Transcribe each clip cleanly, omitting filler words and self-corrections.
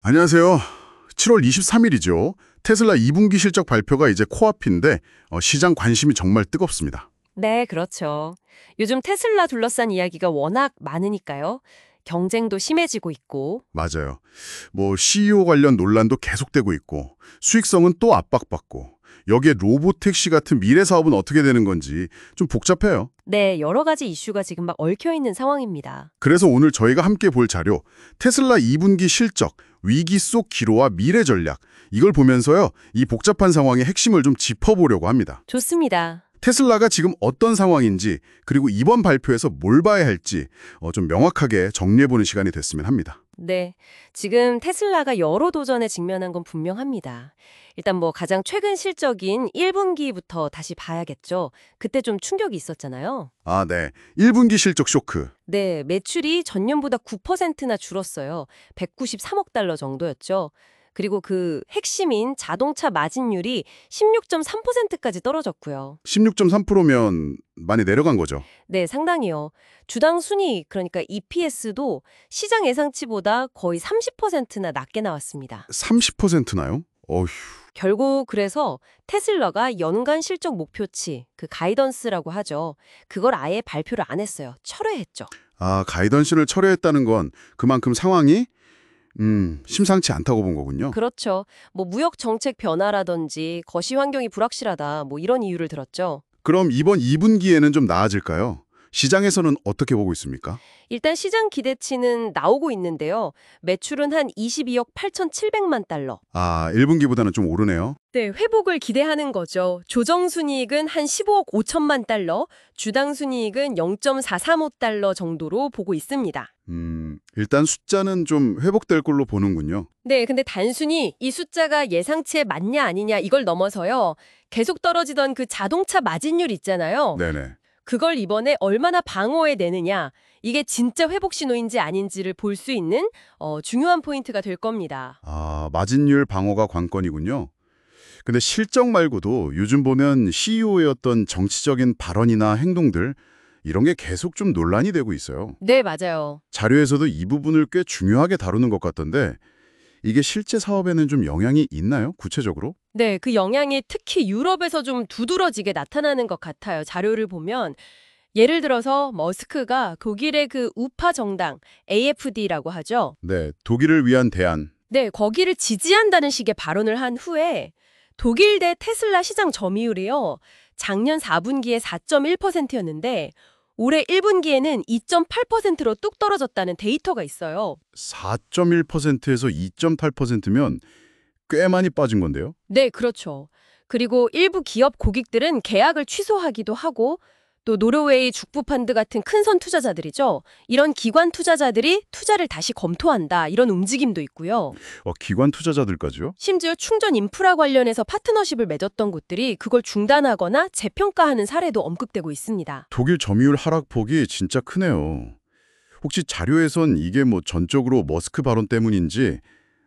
안녕하세요. 7월 23일이죠. 테슬라 2분기 실적 발표가 이제 코앞인데 시장 관심이 정말 뜨겁습니다. 네, 그렇죠. 요즘 테슬라 둘러싼 이야기가 워낙 많으니까요. 경쟁도 심해지고 있고. 맞아요. CEO 관련 논란도 계속되고 있고 수익성은 또 압박받고 여기에 로보택시 같은 미래 사업은 어떻게 되는 건지 좀 복잡해요. 네, 여러 가지 이슈가 지금 막 얽혀 있는 상황입니다. 그래서 오늘 저희가 함께 볼 자료 테슬라 2분기 실적, 위기 속 기로와 미래 전략 이걸 보면서요. 이 복잡한 상황의 핵심을 좀 짚어보려고 합니다. 좋습니다. 테슬라가 지금 어떤 상황인지 그리고 이번 발표에서 뭘 봐야 할지 좀 명확하게 정리해보는 시간이 됐으면 합니다. 네, 지금 테슬라가 여러 도전에 직면한 건 분명합니다. 일단 가장 최근 실적인 1분기부터 다시 봐야겠죠. 그때 좀 충격이 있었잖아요. 아, 네. 1분기 실적 쇼크. 네, 매출이 전년보다 9%나 줄었어요. 193억 달러 정도였죠. 그리고 그 핵심인 자동차 마진율이 16.3%까지 떨어졌고요. 16.3%면 많이 내려간 거죠. 네, 상당히요. 주당 순이익, 그러니까 EPS도 시장 예상치보다 거의 30%나 낮게 나왔습니다. 30%나요? 어휴. 결국 그래서 테슬라가 연간 실적 목표치, 그 가이던스라고 하죠. 그걸 아예 발표를 안 했어요. 철회했죠. 아, 가이던스를 철회했다는 건 그만큼 상황이 심상치 않다고 본 거군요. 그렇죠. 무역 정책 변화라든지 거시 환경이 불확실하다, 이런 이유를 들었죠. 그럼 이번 2분기에는 좀 나아질까요? 시장에서는 어떻게 보고 있습니까? 일단 시장 기대치는 나오고 있는데요. 매출은 한 22억 8,700만 달러. 아, 1분기보다는 좀 오르네요. 네, 회복을 기대하는 거죠. 조정 순이익은 한 15억 5천만 달러, 주당 순이익은 0.435달러 정도로 보고 있습니다. 일단 숫자는 좀 회복될 걸로 보는군요. 네, 근데 단순히 이 숫자가 예상치에 맞냐 아니냐 이걸 넘어서요. 계속 떨어지던 그 자동차 마진율 있잖아요. 네네. 그걸 이번에 얼마나 방어해내느냐, 이게 진짜 회복 신호인지 아닌지를 볼 수 있는 중요한 포인트가 될 겁니다. 아, 마진율 방어가 관건이군요. 근데 실적 말고도 요즘 보면 CEO의 어떤 정치적인 발언이나 행동들 이런 게 계속 좀 논란이 되고 있어요. 네, 맞아요. 자료에서도 이 부분을 꽤 중요하게 다루는 것 같던데 이게 실제 사업에는 좀 영향이 있나요? 구체적으로? 네, 그 영향이 특히 유럽에서 좀 두드러지게 나타나는 것 같아요. 자료를 보면 예를 들어서 머스크가 독일의 그 우파 정당 AFD라고 하죠. 네, 독일을 위한 대안. 네, 거기를 지지한다는 식의 발언을 한 후에 독일 내 테슬라 시장 점유율이요. 작년 4분기에 4.1%였는데 올해 1분기에는 2.8%로 뚝 떨어졌다는 데이터가 있어요. 4.1%에서 2.8%면 꽤 많이 빠진 건데요. 네, 그렇죠. 그리고 일부 기업 고객들은 계약을 취소하기도 하고 또 노르웨이 죽부펀드 같은 큰손 투자자들이죠. 이런 기관 투자자들이 투자를 다시 검토한다. 이런 움직임도 있고요. 기관 투자자들까지요? 심지어 충전 인프라 관련해서 파트너십을 맺었던 곳들이 그걸 중단하거나 재평가하는 사례도 언급되고 있습니다. 독일 점유율 하락폭이 진짜 크네요. 혹시 자료에선 이게 전적으로 머스크 발언 때문인지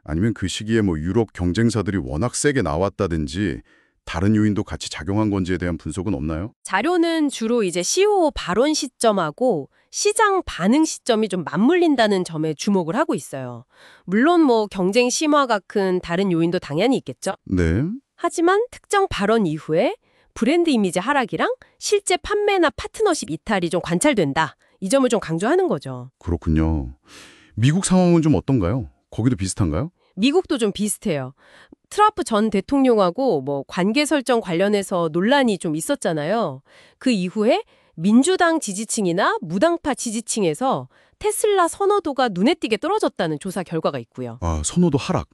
아니면 그 시기에 유럽 경쟁사들이 워낙 세게 나왔다든지 다른 요인도 같이 작용한 건지에 대한 분석은 없나요? 자료는 주로 이제 CEO 발언 시점하고 시장 반응 시점이 좀 맞물린다는 점에 주목을 하고 있어요. 물론 경쟁 심화가 큰 다른 요인도 당연히 있겠죠. 네. 하지만 특정 발언 이후에 브랜드 이미지 하락이랑 실제 판매나 파트너십 이탈이 좀 관찰된다. 이 점을 좀 강조하는 거죠. 그렇군요. 미국 상황은 좀 어떤가요? 거기도 비슷한가요? 미국도 좀 비슷해요. 트럼프 전 대통령하고 관계 설정 관련해서 논란이 좀 있었잖아요. 그 이후에 민주당 지지층이나 무당파 지지층에서 테슬라 선호도가 눈에 띄게 떨어졌다는 조사 결과가 있고요. 아, 선호도 하락.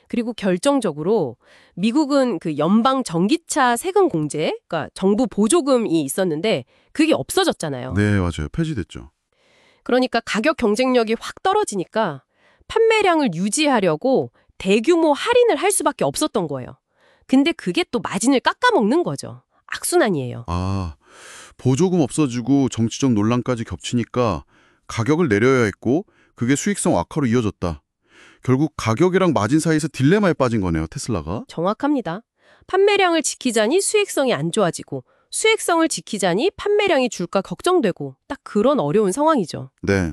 그리고 결정적으로 미국은 그 연방 전기차 세금 공제, 그러니까 정부 보조금이 있었는데 그게 없어졌잖아요. 네, 맞아요. 폐지됐죠. 그러니까 가격 경쟁력이 확 떨어지니까 판매량을 유지하려고 대규모 할인을 할 수밖에 없었던 거예요. 근데 그게 또 마진을 깎아먹는 거죠. 악순환이에요. 아, 보조금 없어지고 정치적 논란까지 겹치니까 가격을 내려야 했고 그게 수익성 악화로 이어졌다. 결국 가격이랑 마진 사이에서 딜레마에 빠진 거네요, 테슬라가. 정확합니다. 판매량을 지키자니 수익성이 안 좋아지고 수익성을 지키자니 판매량이 줄까 걱정되고 딱 그런 어려운 상황이죠. 네.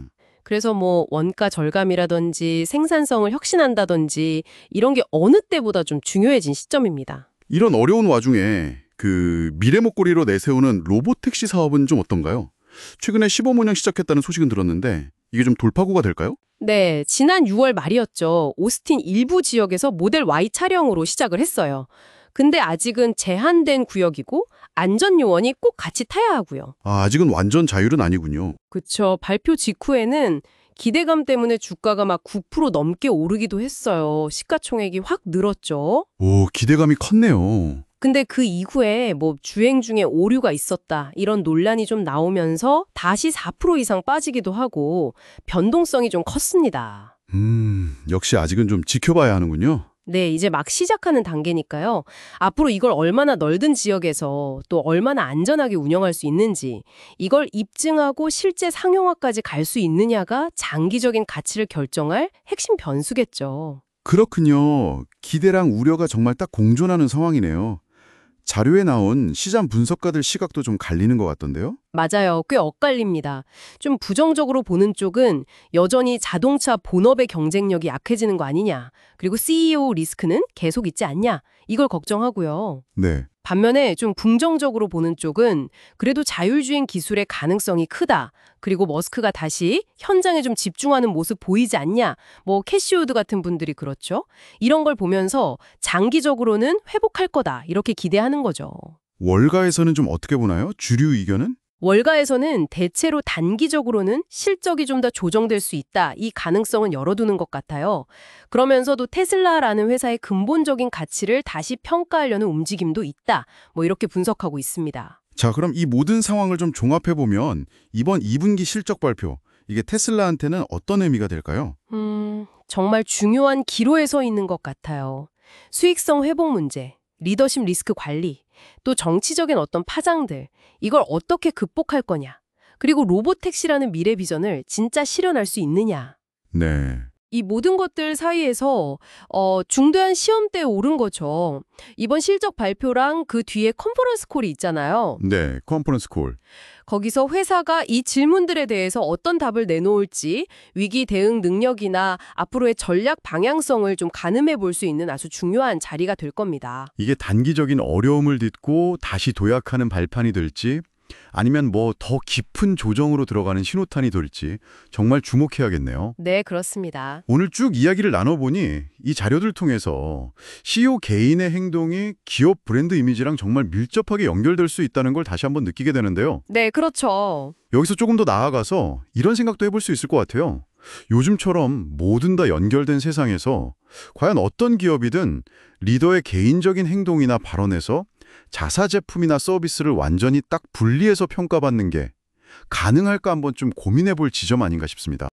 그래서 뭐 원가 절감이라든지 생산성을 혁신한다든지 이런 게 어느 때보다 좀 중요해진 시점입니다. 이런 어려운 와중에 그 미래 목걸이로 내세우는 로보택시 사업은 좀 어떤가요? 최근에 시범 운영 시작했다는 소식은 들었는데 이게 좀 돌파구가 될까요? 네, 지난 6월 말이었죠. 오스틴 일부 지역에서 모델 Y 차량으로 시작을 했어요. 근데 아직은 제한된 구역이고 안전 요원이 꼭 같이 타야 하고요. 아직은 완전 자율은 아니군요. 그쵸. 발표 직후에는 기대감 때문에 주가가 막 9% 넘게 오르기도 했어요. 시가총액이 확 늘었죠. 오, 기대감이 컸네요. 근데 그 이후에 뭐 주행 중에 오류가 있었다 이런 논란이 좀 나오면서 다시 4% 이상 빠지기도 하고 변동성이 좀 컸습니다. 역시 아직은 좀 지켜봐야 하는군요. 네, 이제 막 시작하는 단계니까요. 앞으로 이걸 얼마나 넓은 지역에서 또 얼마나 안전하게 운영할 수 있는지, 이걸 입증하고 실제 상용화까지 갈 수 있느냐가 장기적인 가치를 결정할 핵심 변수겠죠. 그렇군요. 기대랑 우려가 정말 딱 공존하는 상황이네요. 자료에 나온 시장 분석가들 시각도 좀 갈리는 것 같던데요? 맞아요. 꽤 엇갈립니다. 좀 부정적으로 보는 쪽은 여전히 자동차 본업의 경쟁력이 약해지는 거 아니냐, 그리고 CEO 리스크는 계속 있지 않냐, 이걸 걱정하고요. 네. 반면에 좀 긍정적으로 보는 쪽은 그래도 자율주행 기술의 가능성이 크다. 그리고 머스크가 다시 현장에 좀 집중하는 모습 보이지 않냐. 뭐 캐시우드 같은 분들이 그렇죠. 이런 걸 보면서 장기적으로는 회복할 거다. 이렇게 기대하는 거죠. 월가에서는 좀 어떻게 보나요? 주류 의견은? 월가에서는 대체로 단기적으로는 실적이 좀 더 조정될 수 있다. 이 가능성은 열어두는 것 같아요. 그러면서도 테슬라라는 회사의 근본적인 가치를 다시 평가하려는 움직임도 있다. 뭐 이렇게 분석하고 있습니다. 자, 그럼 이 모든 상황을 좀 종합해보면 이번 2분기 실적 발표, 이게 테슬라한테는 어떤 의미가 될까요? 정말 중요한 기로에 서 있는 것 같아요. 수익성 회복 문제, 리더십 리스크 관리, 또 정치적인 어떤 파장들, 이걸 어떻게 극복할 거냐, 그리고 로보택시라는 미래 비전을 진짜 실현할 수 있느냐. 네. 이 모든 것들 사이에서 중대한 시험대에 오른 거죠. 이번 실적 발표랑 그 뒤에 컨퍼런스 콜이 있잖아요. 네, 컨퍼런스 콜. 거기서 회사가 이 질문들에 대해서 어떤 답을 내놓을지 위기 대응 능력이나 앞으로의 전략 방향성을 좀 가늠해 볼 수 있는 아주 중요한 자리가 될 겁니다. 이게 단기적인 어려움을 딛고 다시 도약하는 발판이 될지 아니면 뭐 더 깊은 조정으로 들어가는 신호탄이 될지 정말 주목해야겠네요. 네, 그렇습니다. 오늘 쭉 이야기를 나눠보니 이 자료들 통해서 CEO 개인의 행동이 기업 브랜드 이미지랑 정말 밀접하게 연결될 수 있다는 걸 다시 한번 느끼게 되는데요. 네, 그렇죠. 여기서 조금 더 나아가서 이런 생각도 해볼 수 있을 것 같아요. 요즘처럼 모든 다 연결된 세상에서 과연 어떤 기업이든 리더의 개인적인 행동이나 발언에서 자사 제품이나 서비스를 완전히 딱 분리해서 평가받는 게 가능할까 한번 좀 고민해 볼 지점 아닌가 싶습니다.